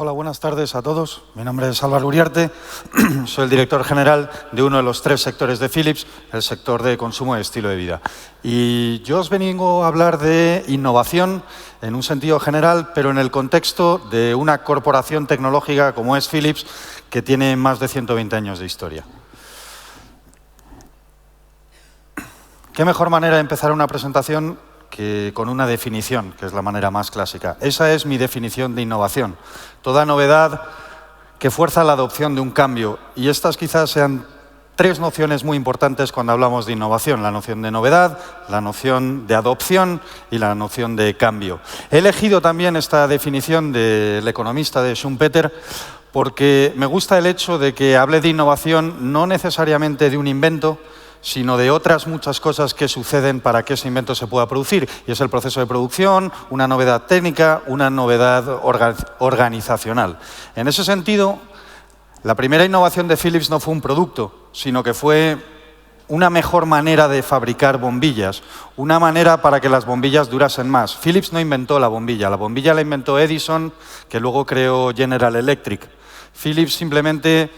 Hola, buenas tardes a todos. Mi nombre es Álvaro Uriarte, soy el director general de uno de los 3 sectores de Philips, el sector de consumo y estilo de vida. Y yo os vengo a hablar de innovación en un sentido general, pero en el contexto de una corporación tecnológica como es Philips, que tiene más de 120 años de historia. ¿Qué mejor manera de empezar una presentación que con una definición, que es la manera más clásica? Esa es mi definición de innovación. Toda novedad que fuerza la adopción de un cambio. Y estas quizás sean 3 nociones muy importantes cuando hablamos de innovación. La noción de novedad, la noción de adopción y la noción de cambio. He elegido también esta definición del economista de Schumpeter porque me gusta el hecho de que hable de innovación no necesariamente de un invento, sino de otras muchas cosas que suceden para que ese invento se pueda producir. Y es el proceso de producción, una novedad técnica, una novedad organizacional. En ese sentido, la primera innovación de Philips no fue un producto, sino que fue una mejor manera de fabricar bombillas, una manera para que las bombillas durasen más. Philips no inventó la bombilla la inventó Edison, que luego creó General Electric. Philips simplemente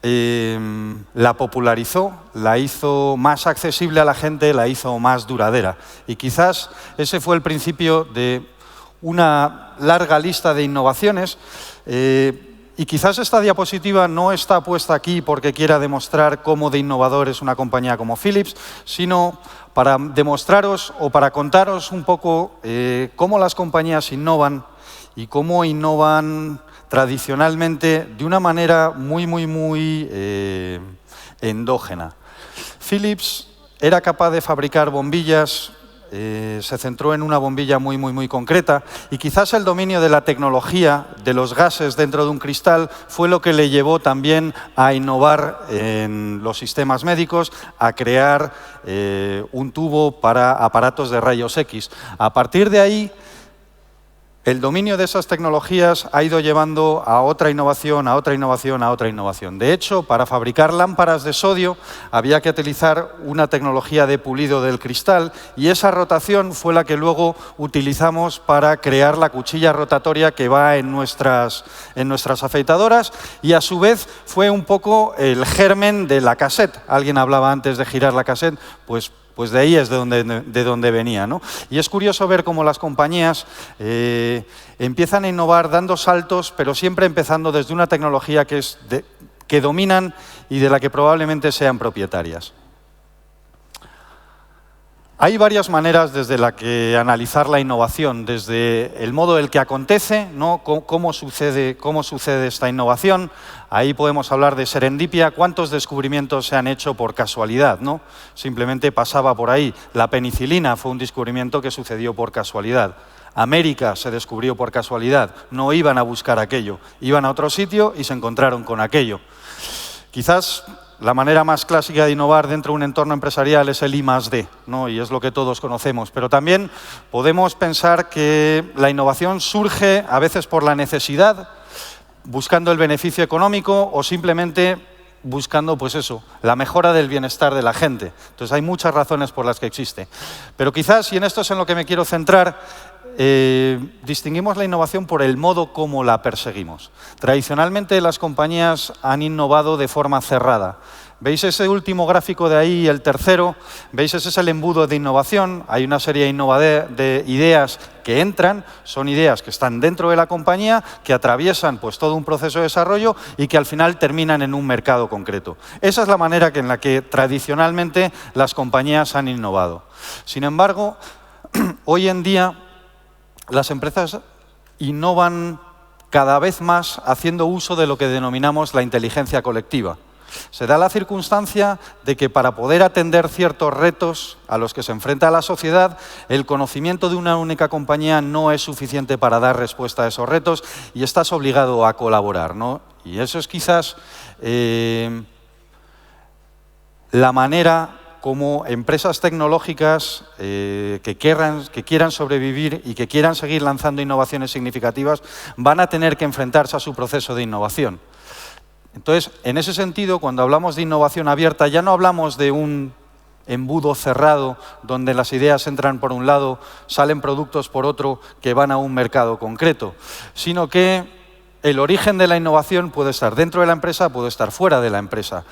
la popularizó, la hizo más accesible a la gente, la hizo más duradera. Y quizás ese fue el principio de una larga lista de innovaciones. Y quizás esta diapositiva no está puesta aquí porque quiera demostrar cómo de innovador es una compañía como Philips, sino para demostraros o para contaros un poco cómo las compañías innovan y cómo innovan tradicionalmente de una manera muy endógena. Philips era capaz de fabricar bombillas, se centró en una bombilla muy concreta y quizás el dominio de la tecnología, de los gases dentro de un cristal, fue lo que le llevó también a innovar en los sistemas médicos, a crear un tubo para aparatos de rayos X. A partir de ahí, el dominio de esas tecnologías ha ido llevando a otra innovación, a otra innovación, a otra innovación. De hecho, para fabricar lámparas de sodio había que utilizar una tecnología de pulido del cristal y esa rotación fue la que luego utilizamos para crear la cuchilla rotatoria que va en nuestras afeitadoras y a su vez fue un poco el germen de la cassette. Alguien hablaba antes de girar la cassette, pues de ahí es de donde venía, ¿no? Y es curioso ver cómo las compañías empiezan a innovar dando saltos, pero siempre empezando desde una tecnología que dominan y de la que probablemente sean propietarias. Hay varias maneras desde la que analizar la innovación, desde el modo en el que acontece, ¿no? Cómo sucede esta innovación. Ahí podemos hablar de serendipia, cuántos descubrimientos se han hecho por casualidad, ¿no? Simplemente pasaba por ahí. La penicilina fue un descubrimiento que sucedió por casualidad. América se descubrió por casualidad, no iban a buscar aquello, iban a otro sitio y se encontraron con aquello. Quizás la manera más clásica de innovar dentro de un entorno empresarial es el I+D, ¿no? Y es lo que todos conocemos. Pero también podemos pensar que la innovación surge a veces por la necesidad, buscando el beneficio económico o simplemente buscando, pues eso, la mejora del bienestar de la gente. Entonces hay muchas razones por las que existe. Pero quizás, y en esto es en lo que me quiero centrar, distinguimos la innovación por el modo como la perseguimos. Tradicionalmente las compañías han innovado de forma cerrada. ¿Veis ese último gráfico de ahí, el tercero? ¿Veis? Ese es el embudo de innovación. Hay una serie de ideas que entran, son ideas que están dentro de la compañía, que atraviesan pues todo un proceso de desarrollo y que al final terminan en un mercado concreto. Esa es la manera en la que tradicionalmente las compañías han innovado. Sin embargo, hoy en día las empresas innovan cada vez más haciendo uso de lo que denominamos la inteligencia colectiva. Se da la circunstancia de que para poder atender ciertos retos a los que se enfrenta la sociedad, el conocimiento de una única compañía no es suficiente para dar respuesta a esos retos y estás obligado a colaborar, ¿no? Y eso es quizás la manera como empresas tecnológicas que quieran sobrevivir y que quieran seguir lanzando innovaciones significativas van a tener que enfrentarse a su proceso de innovación. Entonces, en ese sentido, cuando hablamos de innovación abierta, ya no hablamos de un embudo cerrado donde las ideas entran por un lado, salen productos por otro que van a un mercado concreto, sino que el origen de la innovación puede estar dentro de la empresa, puede estar fuera de la empresa.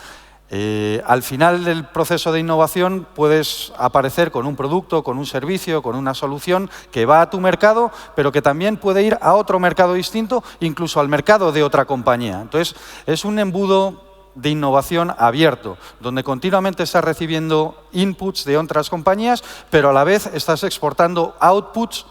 Al final del proceso de innovación puedes aparecer con un producto, con un servicio, con una solución que va a tu mercado, pero que también puede ir a otro mercado distinto, incluso al mercado de otra compañía. Entonces, es un embudo de innovación abierto, donde continuamente estás recibiendo inputs de otras compañías, pero a la vez estás exportando outputs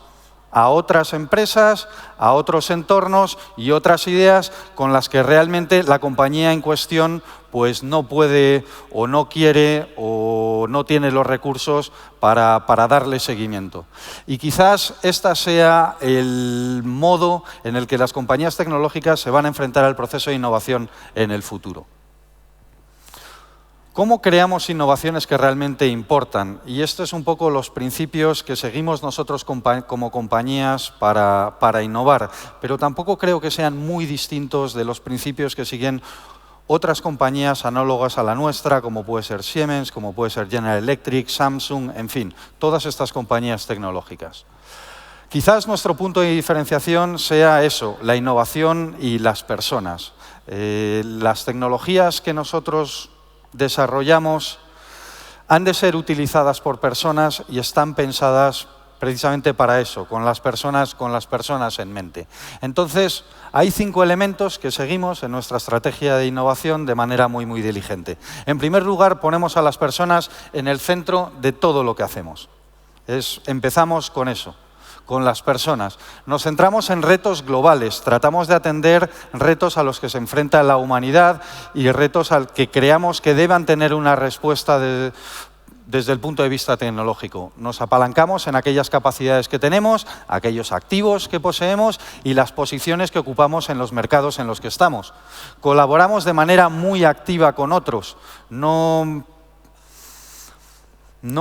a otras empresas, a otros entornos y otras ideas con las que realmente la compañía en cuestión pues no puede o no quiere o no tiene los recursos para darle seguimiento. Y quizás este sea el modo en el que las compañías tecnológicas se van a enfrentar al proceso de innovación en el futuro. ¿Cómo creamos innovaciones que realmente importan? Y estos son un poco los principios que seguimos nosotros como compañías para innovar, pero tampoco creo que sean muy distintos de los principios que siguen otras compañías análogas a la nuestra, como puede ser Siemens, como puede ser General Electric, Samsung, en fin, todas estas compañías tecnológicas. Quizás nuestro punto de diferenciación sea eso, la innovación y las personas. Las tecnologías que nosotros desarrollamos han de ser utilizadas por personas y están pensadas precisamente para eso, con las personas en mente. Entonces, hay 5 elementos que seguimos en nuestra estrategia de innovación de manera muy, muy diligente. En primer lugar, ponemos a las personas en el centro de todo lo que hacemos. Empezamos con eso, con las personas. Nos centramos en retos globales, tratamos de atender retos a los que se enfrenta la humanidad y retos al que creamos que deban tener una respuesta desde el punto de vista tecnológico. Nos apalancamos en aquellas capacidades que tenemos, aquellos activos que poseemos y las posiciones que ocupamos en los mercados en los que estamos. Colaboramos de manera muy activa con otros. No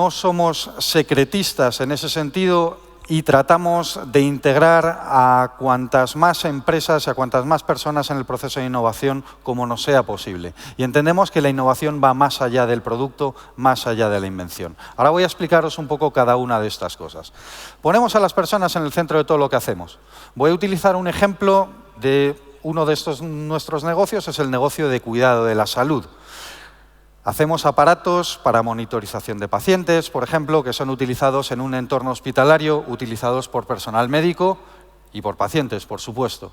somos secretistas en ese sentido y tratamos de integrar a cuantas más empresas y a cuantas más personas en el proceso de innovación como nos sea posible. Y entendemos que la innovación va más allá del producto, más allá de la invención. Ahora voy a explicaros un poco cada una de estas cosas. Ponemos a las personas en el centro de todo lo que hacemos. Voy a utilizar un ejemplo de uno de estos nuestros negocios, es el negocio de cuidado de la salud. Hacemos aparatos para monitorización de pacientes, por ejemplo, que son utilizados en un entorno hospitalario, utilizados por personal médico y por pacientes, por supuesto.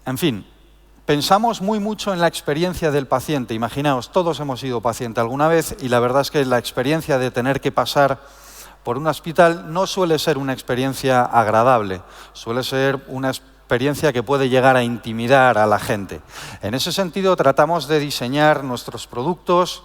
En fin, pensamos mucho en la experiencia del paciente. Imaginaos, todos hemos sido paciente alguna vez y la verdad es que la experiencia de tener que pasar por un hospital no suele ser una experiencia agradable, suele ser una experiencia que puede llegar a intimidar a la gente. En ese sentido, tratamos de diseñar nuestros productos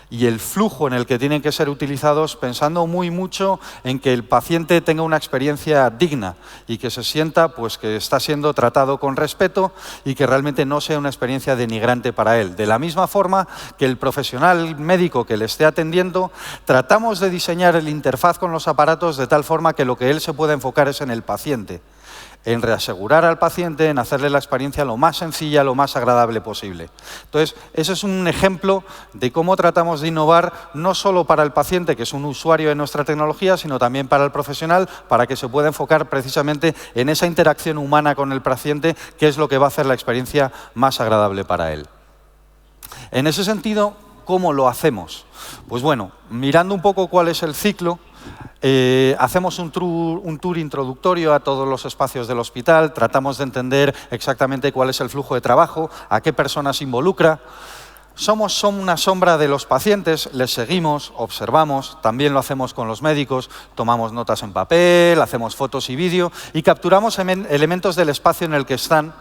y el flujo en el que tienen que ser utilizados pensando mucho en que el paciente tenga una experiencia digna y que se sienta pues, que está siendo tratado con respeto y que realmente no sea una experiencia denigrante para él. De la misma forma que el profesional médico que le esté atendiendo, tratamos de diseñar el interfaz con los aparatos de tal forma que lo que él se pueda enfocar es en el paciente, en reasegurar al paciente, en hacerle la experiencia lo más sencilla, lo más agradable posible. Entonces, ese es un ejemplo de cómo tratamos de innovar no solo para el paciente, que es un usuario de nuestra tecnología, sino también para el profesional, para que se pueda enfocar precisamente en esa interacción humana con el paciente, que es lo que va a hacer la experiencia más agradable para él. En ese sentido, ¿cómo lo hacemos? Pues bueno, mirando un poco cuál es el ciclo, hacemos un tour introductorio a todos los espacios del hospital, tratamos de entender exactamente cuál es el flujo de trabajo, a qué personas involucra. Somos una sombra de los pacientes, les seguimos, observamos, también lo hacemos con los médicos, tomamos notas en papel, hacemos fotos y vídeo y capturamos elementos del espacio en el que están.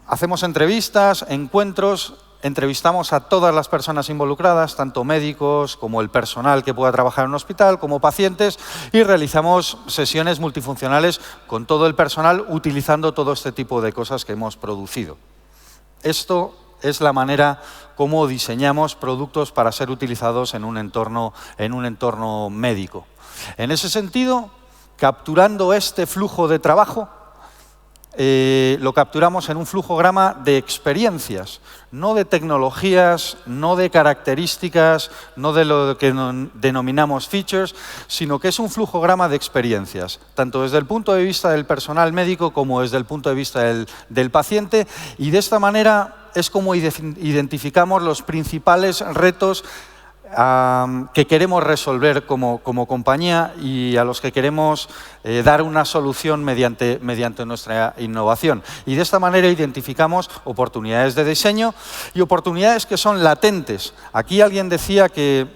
Hacemos entrevistas, encuentros. Entrevistamos a todas las personas involucradas, tanto médicos como el personal que pueda trabajar en un hospital, como pacientes, y realizamos sesiones multifuncionales con todo el personal utilizando todo este tipo de cosas que hemos producido. Esto es la manera como diseñamos productos para ser utilizados en un entorno médico. En ese sentido, capturando este flujo de trabajo, lo capturamos en un flujograma de experiencias, no de tecnologías, no de características, no de lo que denominamos features, sino que es un flujograma de experiencias, tanto desde el punto de vista del personal médico como desde el punto de vista del paciente, y de esta manera es como identificamos los principales retos que queremos resolver como compañía y a los que queremos dar una solución mediante nuestra innovación. Y de esta manera identificamos oportunidades de diseño y oportunidades que son latentes. Aquí alguien decía que,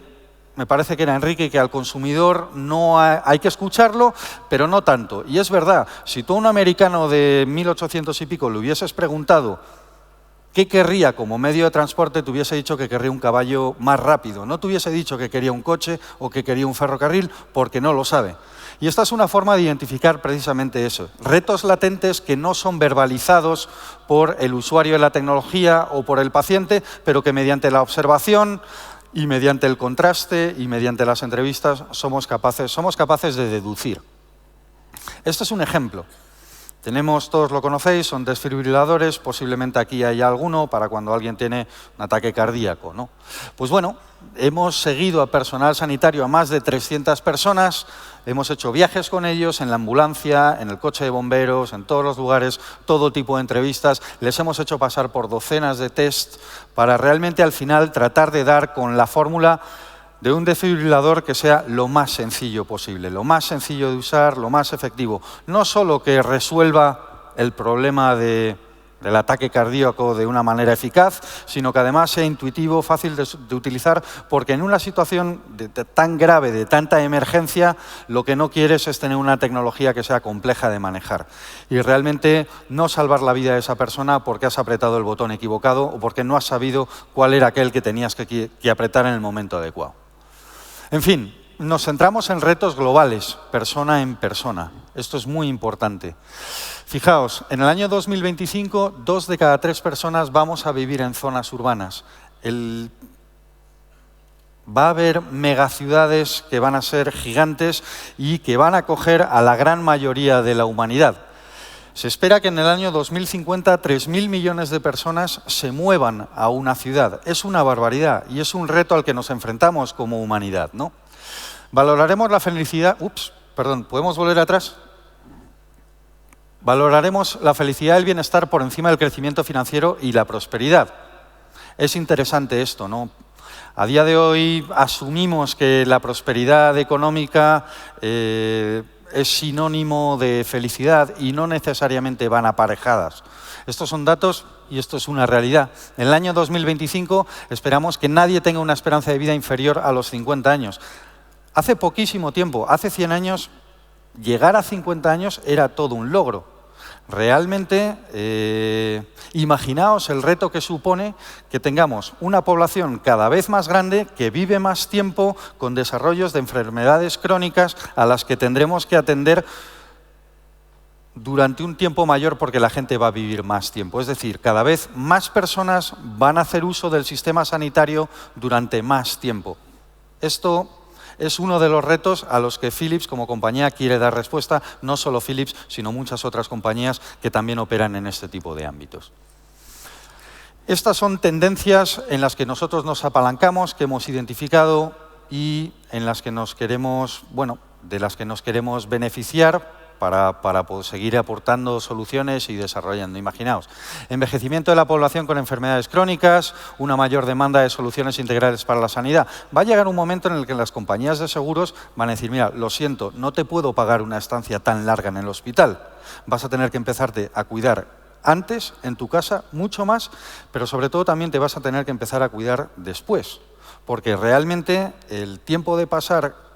me parece que era Enrique, que al consumidor no hay que escucharlo, pero no tanto. Y es verdad, si tú a un americano de 1800 y pico le hubieses preguntado ¿qué querría como medio de transporte? Te hubiese dicho que querría un caballo más rápido. No te hubiese dicho que quería un coche o que quería un ferrocarril porque no lo sabe. Y esta es una forma de identificar precisamente eso. Retos latentes que no son verbalizados por el usuario de la tecnología o por el paciente, pero que mediante la observación y mediante el contraste y mediante las entrevistas somos capaces de deducir. Este es un ejemplo. Tenemos, todos lo conocéis, son desfibriladores, posiblemente aquí haya alguno para cuando alguien tiene un ataque cardíaco, ¿no? Pues bueno, hemos seguido a personal sanitario, a más de 300 personas, hemos hecho viajes con ellos en la ambulancia, en el coche de bomberos, en todos los lugares, todo tipo de entrevistas, les hemos hecho pasar por docenas de test para realmente al final tratar de dar con la fórmula de un desfibrilador que sea lo más sencillo posible, lo más sencillo de usar, lo más efectivo. No solo que resuelva el problema del ataque cardíaco de una manera eficaz, sino que además sea intuitivo, fácil de utilizar, porque en una situación tan grave, de tanta emergencia, lo que no quieres es tener una tecnología que sea compleja de manejar. Y realmente no salvar la vida de esa persona porque has apretado el botón equivocado o porque no has sabido cuál era aquel que tenías que apretar en el momento adecuado. En fin, nos centramos en retos globales, persona en persona. Esto es muy importante. Fijaos, en el año 2025, 2 de cada 3 personas vamos a vivir en zonas urbanas. Va a haber megaciudades que van a ser gigantes y que van a acoger a la gran mayoría de la humanidad. Se espera que en el año 2050 3.000 millones de personas se muevan a una ciudad. Es una barbaridad y es un reto al que nos enfrentamos como humanidad, ¿no? Valoraremos la felicidad... ¿podemos volver atrás? Valoraremos la felicidad y el bienestar por encima del crecimiento financiero y la prosperidad. Es interesante esto, ¿no? A día de hoy asumimos que la prosperidad económica es sinónimo de felicidad y no necesariamente van aparejadas. Estos son datos y esto es una realidad. En el año 2025 esperamos que nadie tenga una esperanza de vida inferior a los 50 años. Hace poquísimo tiempo, hace 100 años, llegar a 50 años era todo un logro. Realmente, imaginaos el reto que supone que tengamos una población cada vez más grande, que vive más tiempo, con desarrollos de enfermedades crónicas a las que tendremos que atender durante un tiempo mayor porque la gente va a vivir más tiempo. Es decir, cada vez más personas van a hacer uso del sistema sanitario durante más tiempo. Esto es uno de los retos a los que Philips como compañía quiere dar respuesta, no solo Philips, sino muchas otras compañías que también operan en este tipo de ámbitos. Estas son tendencias en las que nosotros nos apalancamos, que hemos identificado y en las que nos queremos, de las que nos queremos beneficiar para poder seguir aportando soluciones y desarrollando. Imaginaos, envejecimiento de la población con enfermedades crónicas, una mayor demanda de soluciones integrales para la sanidad. Va a llegar un momento en el que las compañías de seguros van a decir, mira, lo siento, no te puedo pagar una estancia tan larga en el hospital. Vas a tener que empezarte a cuidar antes, en tu casa, mucho más, pero sobre todo también te vas a tener que empezar a cuidar después. Porque realmente el tiempo de pasar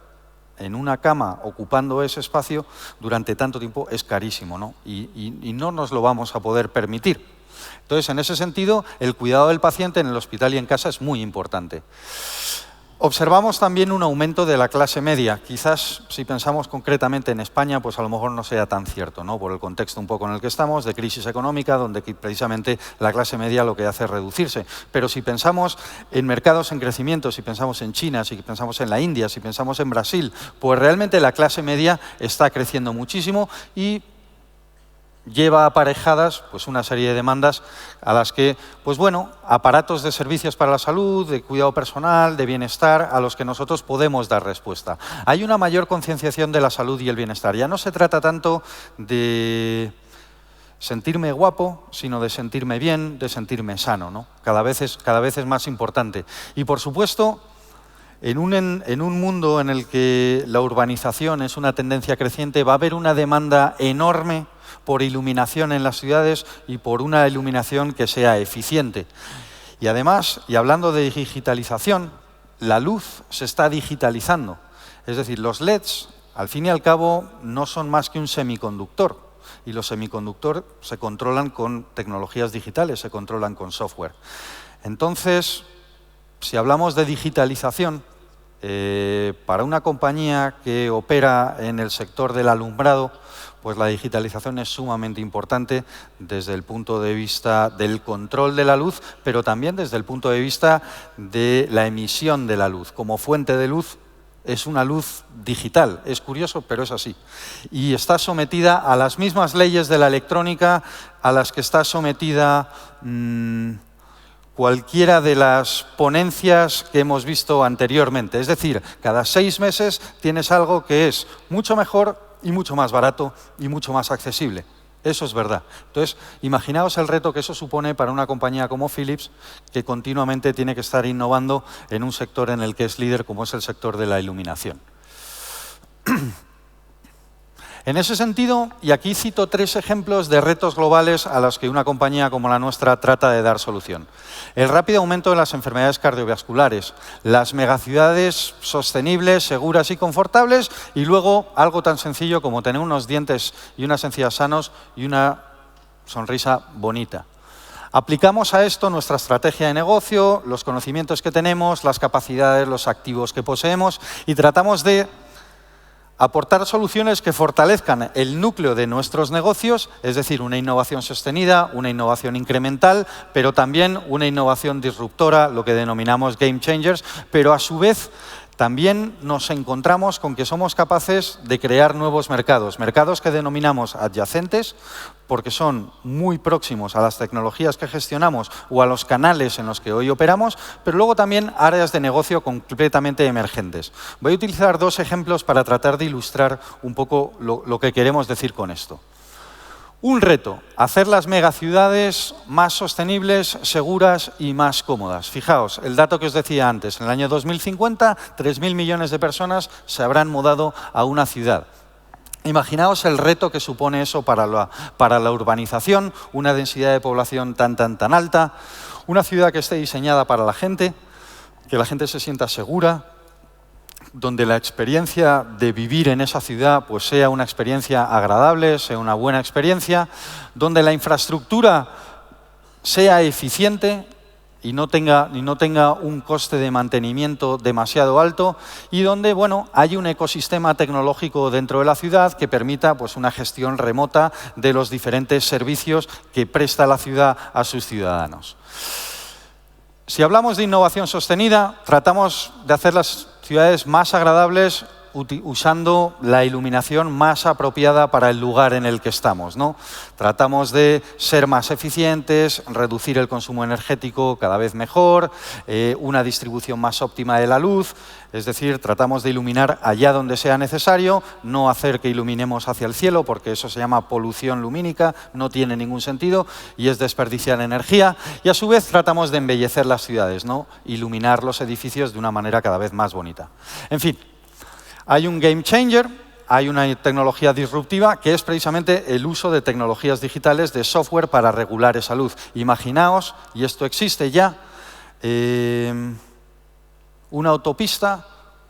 en una cama ocupando ese espacio durante tanto tiempo es carísimo, ¿no? Y no nos lo vamos a poder permitir. Entonces, en ese sentido, el cuidado del paciente en el hospital y en casa es muy importante. Observamos también un aumento de la clase media. Quizás, si pensamos concretamente en España, pues a lo mejor no sea tan cierto, ¿no? Por el contexto un poco en el que estamos, de crisis económica, donde precisamente la clase media lo que hace es reducirse. Pero si pensamos en mercados en crecimiento, si pensamos en China, si pensamos en la India, si pensamos en Brasil, pues realmente la clase media está creciendo muchísimo y lleva aparejadas pues, una serie de demandas a las que, pues bueno, aparatos de servicios para la salud, de cuidado personal, de bienestar, a los que nosotros podemos dar respuesta. Hay una mayor concienciación de la salud y el bienestar. Ya no se trata tanto de sentirme guapo, sino de sentirme bien, de sentirme sano, ¿no? Cada vez es más importante. Y por supuesto, en un mundo en el que la urbanización es una tendencia creciente, va a haber una demanda enorme por iluminación en las ciudades y por una iluminación que sea eficiente. Y además, y hablando de digitalización, la luz se está digitalizando. Es decir, los LEDs, al fin y al cabo, no son más que un semiconductor. Y los semiconductores se controlan con tecnologías digitales, se controlan con software. Entonces, si hablamos de digitalización, para una compañía que opera en el sector del alumbrado, pues la digitalización es sumamente importante desde el punto de vista del control de la luz, pero también desde el punto de vista de la emisión de la luz. Como fuente de luz es una luz digital, es curioso, pero es así. Y está sometida a las mismas leyes de la electrónica a las que está sometida cualquiera de las ponencias que hemos visto anteriormente. Es decir, cada 6 meses tienes algo que es mucho mejor y mucho más barato y mucho más accesible. Eso es verdad. Entonces, imaginaos el reto que eso supone para una compañía como Philips, que continuamente tiene que estar innovando en un sector en el que es líder, como es el sector de la iluminación. En ese sentido, y aquí cito 3 ejemplos de retos globales a los que una compañía como la nuestra trata de dar solución. El rápido aumento de las enfermedades cardiovasculares, las megaciudades sostenibles, seguras y confortables, y luego algo tan sencillo como tener unos dientes y unas encías sanos y una sonrisa bonita. Aplicamos a esto nuestra estrategia de negocio, los conocimientos que tenemos, las capacidades, los activos que poseemos, y tratamos de aportar soluciones que fortalezcan el núcleo de nuestros negocios, es decir, una innovación sostenida, una innovación incremental, pero también una innovación disruptora, lo que denominamos game changers, pero a su vez también nos encontramos con que somos capaces de crear nuevos mercados, mercados que denominamos adyacentes, porque son muy próximos a las tecnologías que gestionamos o a los canales en los que hoy operamos, pero luego también áreas de negocio completamente emergentes. Voy a utilizar 2 ejemplos para tratar de ilustrar un poco lo que queremos decir con esto. Un reto, hacer las megaciudades más sostenibles, seguras y más cómodas. Fijaos, el dato que os decía antes, en el año 2050, 3.000 millones de personas se habrán mudado a una ciudad. Imaginaos el reto que supone eso para la urbanización, una densidad de población tan alta, una ciudad que esté diseñada para la gente, que la gente se sienta segura, donde la experiencia de vivir en esa ciudad pues sea una experiencia agradable, sea una buena experiencia, donde la infraestructura sea eficiente y no tenga un coste de mantenimiento demasiado alto, y donde bueno, hay un ecosistema tecnológico dentro de la ciudad que permita pues, una gestión remota de los diferentes servicios que presta la ciudad a sus ciudadanos. Si hablamos de innovación sostenida, tratamos de hacer las ciudades más agradables usando la iluminación más apropiada para el lugar en el que estamos, ¿no? Tratamos de ser más eficientes, reducir el consumo energético cada vez mejor, una distribución más óptima de la luz, es decir, tratamos de iluminar allá donde sea necesario, no hacer que iluminemos hacia el cielo, porque eso se llama polución lumínica, no tiene ningún sentido y es desperdiciar energía, y a su vez tratamos de embellecer las ciudades, ¿no? Iluminar los edificios de una manera cada vez más bonita. En fin, hay un game changer, hay una tecnología disruptiva que es precisamente el uso de tecnologías digitales, de software para regular esa luz. Imaginaos, y esto existe ya, una autopista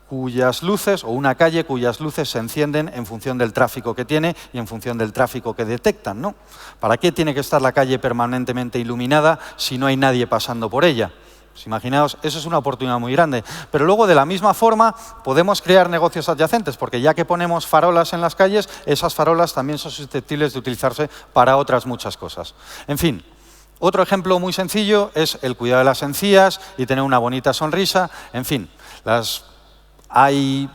cuyas luces, o una calle cuyas luces se encienden en función del tráfico que tiene y en función del tráfico que detectan, ¿no? ¿Para qué tiene que estar la calle permanentemente iluminada si no hay nadie pasando por ella? Pues imaginaos, eso es una oportunidad muy grande. Pero luego, de la misma forma, podemos crear negocios adyacentes, porque ya que ponemos farolas en las calles, esas farolas también son susceptibles de utilizarse para otras muchas cosas. En fin, otro ejemplo muy sencillo es el cuidado de las encías y tener una bonita sonrisa. En fin, hay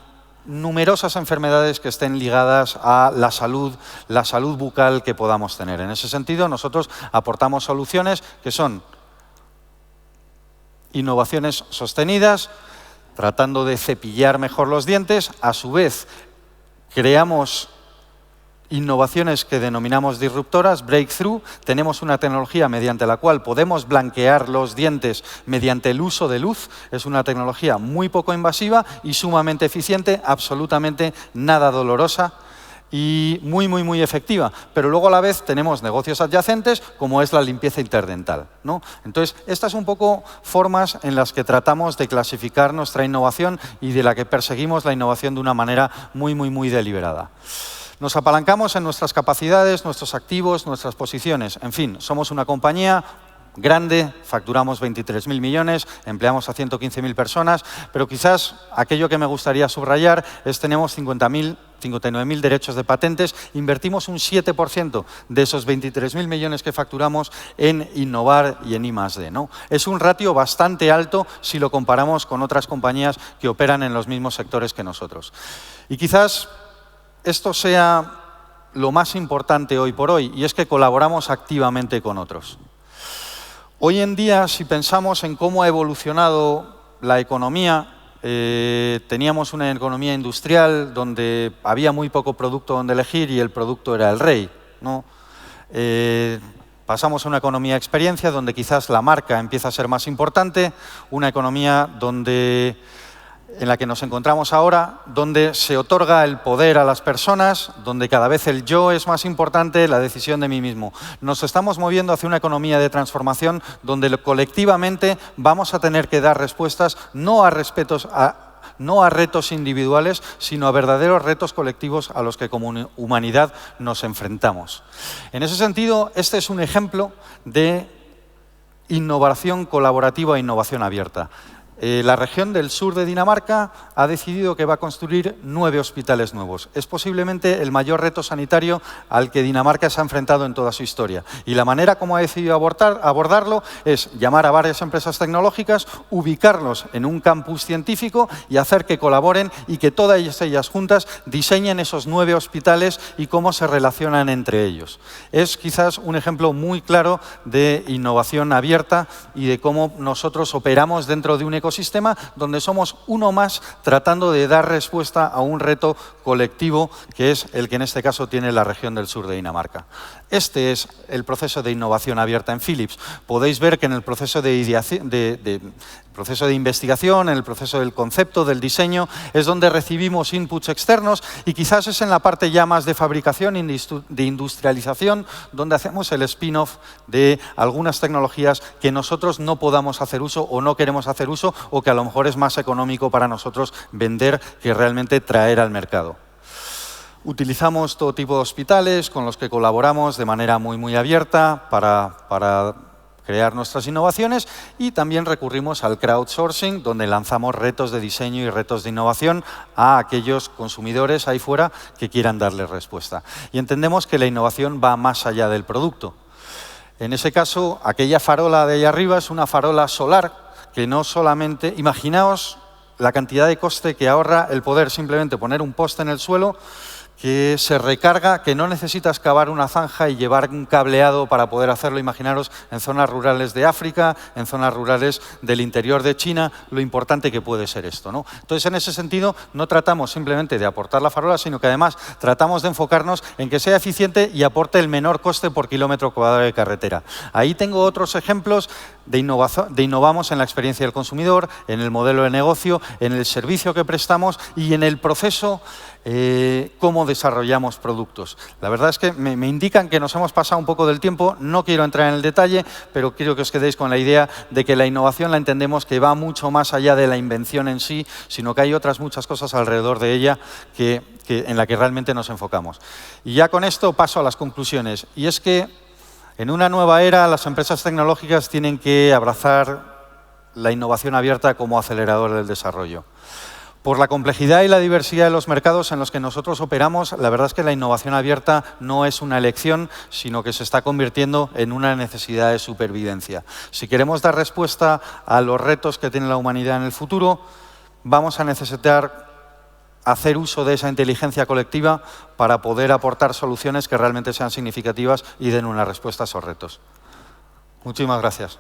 numerosas enfermedades que estén ligadas a la salud bucal que podamos tener. En ese sentido, nosotros aportamos soluciones que son innovaciones sostenidas, tratando de cepillar mejor los dientes. A su vez, creamos innovaciones que denominamos disruptoras, breakthrough. Tenemos una tecnología mediante la cual podemos blanquear los dientes mediante el uso de luz. Es una tecnología muy poco invasiva y sumamente eficiente, absolutamente nada dolorosa y muy efectiva. Pero luego a la vez tenemos negocios adyacentes como es la limpieza interdental, ¿no? Entonces, estas son un poco formas en las que tratamos de clasificar nuestra innovación y de la que perseguimos la innovación de una manera muy deliberada. Nos apalancamos en nuestras capacidades, nuestros activos, nuestras posiciones. En fin, somos una compañía grande, facturamos 23.000 millones, empleamos a 115.000 personas, pero quizás aquello que me gustaría subrayar es que tenemos 59.000 derechos de patentes, invertimos un 7% de esos 23.000 millones que facturamos en innovar y en I+D, ¿no? Es un ratio bastante alto si lo comparamos con otras compañías que operan en los mismos sectores que nosotros. Y quizás esto sea lo más importante hoy por hoy, y es que colaboramos activamente con otros. Hoy en día, si pensamos en cómo ha evolucionado la economía, teníamos una economía industrial donde había muy poco producto donde elegir y el producto era el rey, ¿no? Pasamos a una economía de experiencia donde quizás la marca empieza a ser más importante, una economía en la que nos encontramos ahora, donde se otorga el poder a las personas, donde cada vez el yo es más importante, la decisión de mí mismo. Nos estamos moviendo hacia una economía de transformación donde colectivamente vamos a tener que dar respuestas no a retos individuales, sino a verdaderos retos colectivos a los que como humanidad nos enfrentamos. En ese sentido, este es un ejemplo de innovación colaborativa e innovación abierta. La región del sur de Dinamarca ha decidido que va a construir 9 hospitales nuevos. Es posiblemente el mayor reto sanitario al que Dinamarca se ha enfrentado en toda su historia. Y la manera como ha decidido abordarlo es llamar a varias empresas tecnológicas, ubicarlos en un campus científico y hacer que colaboren y que todas ellas juntas diseñen esos 9 hospitales y cómo se relacionan entre ellos. Es quizás un ejemplo muy claro de innovación abierta y de cómo nosotros operamos dentro de un ecosistema donde somos uno más tratando de dar respuesta a un reto colectivo que es el que en este caso tiene la región del sur de Dinamarca. Este es el proceso de innovación abierta en Philips. Podéis ver que en el proceso de investigación, en el proceso del concepto, del diseño, es donde recibimos inputs externos y quizás es en la parte ya más de fabricación y de industrialización donde hacemos el spin-off de algunas tecnologías que nosotros no podamos hacer uso o no queremos hacer uso o que a lo mejor es más económico para nosotros vender que realmente traer al mercado. Utilizamos todo tipo de hospitales con los que colaboramos de manera muy abierta para crear nuestras innovaciones y también recurrimos al crowdsourcing, donde lanzamos retos de diseño y retos de innovación a aquellos consumidores ahí fuera que quieran darle respuesta. Y entendemos que la innovación va más allá del producto. En ese caso, aquella farola de ahí arriba es una farola solar que no solamente... Imaginaos la cantidad de coste que ahorra el poder simplemente poner un poste en el suelo que se recarga, que no necesitas cavar una zanja y llevar un cableado para poder hacerlo. Imaginaros en zonas rurales de África, en zonas rurales del interior de China, lo importante que puede ser esto, ¿no? Entonces, en ese sentido, no tratamos simplemente de aportar la farola, sino que además tratamos de enfocarnos en que sea eficiente y aporte el menor coste por kilómetro cuadrado de carretera. Ahí tengo otros ejemplos de innovamos en la experiencia del consumidor, en el modelo de negocio, en el servicio que prestamos y en el proceso cómo desarrollamos productos. La verdad es que me indican que nos hemos pasado un poco del tiempo, no quiero entrar en el detalle, pero quiero que os quedéis con la idea de que la innovación la entendemos que va mucho más allá de la invención en sí, sino que hay otras muchas cosas alrededor de ella en la que realmente nos enfocamos. Y ya con esto paso a las conclusiones, y es que en una nueva era las empresas tecnológicas tienen que abrazar la innovación abierta como acelerador del desarrollo. Por la complejidad y la diversidad de los mercados en los que nosotros operamos, la verdad es que la innovación abierta no es una elección, sino que se está convirtiendo en una necesidad de supervivencia. Si queremos dar respuesta a los retos que tiene la humanidad en el futuro, vamos a necesitar hacer uso de esa inteligencia colectiva para poder aportar soluciones que realmente sean significativas y den una respuesta a esos retos. Muchísimas gracias.